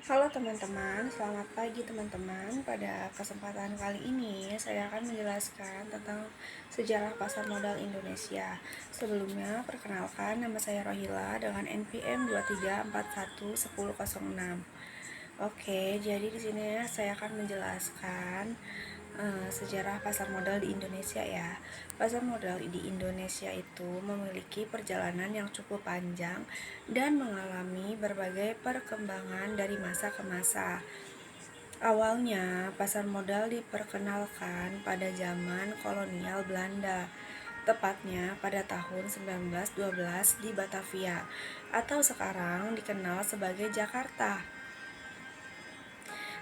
Halo teman-teman, selamat pagi teman-teman. Pada kesempatan kali ini saya akan menjelaskan tentang sejarah pasar modal Indonesia. Sebelumnya, perkenalkan nama saya Rohila dengan NPM 23411006. Oke, jadi di sini saya akan menjelaskan sejarah pasar modal di Indonesia ya. Pasar modal di Indonesia itu memiliki perjalanan yang cukup panjang dan mengalami berbagai perkembangan dari masa ke masa. Awalnya, pasar modal diperkenalkan pada zaman kolonial Belanda, tepatnya pada tahun 1912 di Batavia, atau sekarang dikenal sebagai Jakarta.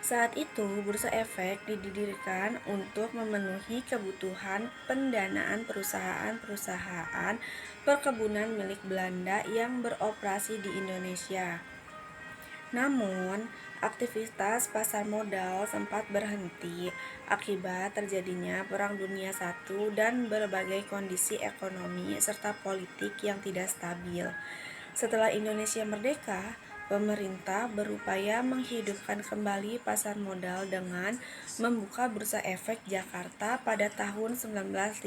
Saat itu, Bursa Efek didirikan untuk memenuhi kebutuhan pendanaan perusahaan-perusahaan perkebunan milik Belanda yang beroperasi di Indonesia. Namun, aktivitas pasar modal sempat berhenti akibat terjadinya Perang Dunia I dan berbagai kondisi ekonomi serta politik yang tidak stabil. Setelah Indonesia merdeka, pemerintah berupaya menghidupkan kembali pasar modal dengan membuka Bursa Efek Jakarta pada tahun 1952.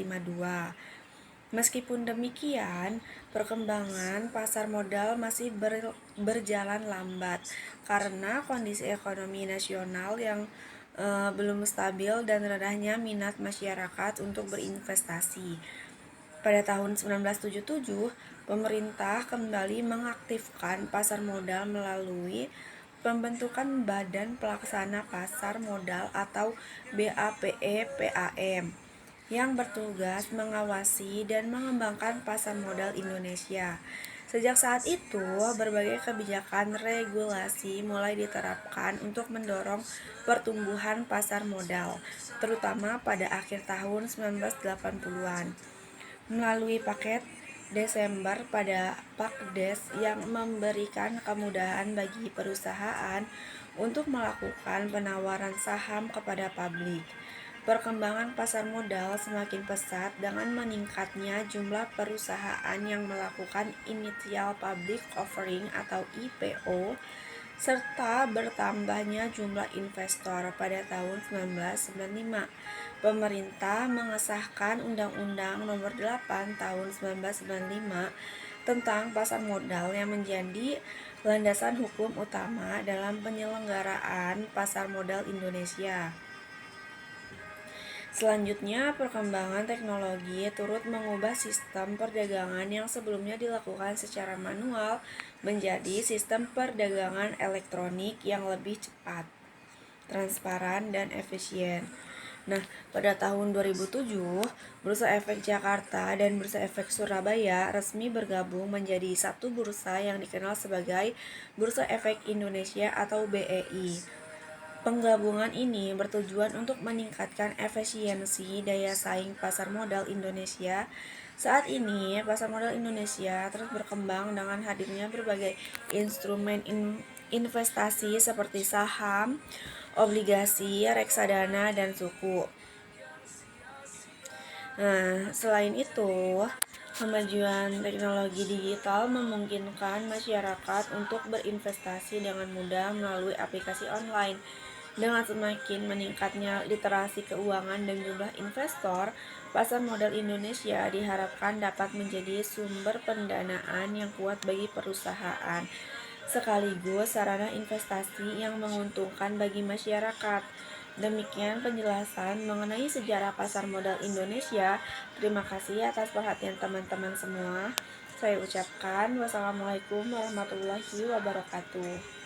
Meskipun demikian, perkembangan pasar modal masih berjalan lambat karena kondisi ekonomi nasional yang belum stabil dan rendahnya minat masyarakat untuk berinvestasi. Pada tahun 1977, pemerintah kembali mengaktifkan pasar modal melalui pembentukan Badan Pelaksana Pasar Modal atau BAPE-PAM yang bertugas mengawasi dan mengembangkan pasar modal Indonesia. Sejak saat itu, berbagai kebijakan regulasi mulai diterapkan untuk mendorong pertumbuhan pasar modal, terutama pada akhir tahun 1980-an. Melalui paket Desember pada Pakdes yang memberikan kemudahan bagi perusahaan untuk melakukan penawaran saham kepada publik. Perkembangan pasar modal semakin pesat dengan meningkatnya jumlah perusahaan yang melakukan Initial Public Offering atau IPO serta bertambahnya jumlah investor. Pada tahun 1995, pemerintah mengesahkan Undang-Undang Nomor 8 Tahun 1995 tentang pasar modal yang menjadi landasan hukum utama dalam penyelenggaraan pasar modal Indonesia. Selanjutnya, perkembangan teknologi turut mengubah sistem perdagangan yang sebelumnya dilakukan secara manual menjadi sistem perdagangan elektronik yang lebih cepat, transparan, dan efisien. Nah, pada tahun 2007, Bursa Efek Jakarta dan Bursa Efek Surabaya resmi bergabung menjadi satu bursa yang dikenal sebagai Bursa Efek Indonesia atau BEI. Penggabungan ini bertujuan untuk meningkatkan efisiensi daya saing pasar modal Indonesia. Saat ini, pasar modal Indonesia terus berkembang dengan hadirnya berbagai instrumen investasi seperti saham, obligasi, reksadana, dan suku. Nah, selain itu, kemajuan teknologi digital memungkinkan masyarakat untuk berinvestasi dengan mudah melalui aplikasi online. Dengan semakin meningkatnya literasi keuangan dan jumlah investor, pasar modal Indonesia diharapkan dapat menjadi sumber pendanaan yang kuat bagi perusahaan, sekaligus sarana investasi yang menguntungkan bagi masyarakat. Demikian penjelasan mengenai sejarah pasar modal Indonesia. Terima kasih atas perhatian teman-teman semua. Saya ucapkan wassalamualaikum warahmatullahi wabarakatuh.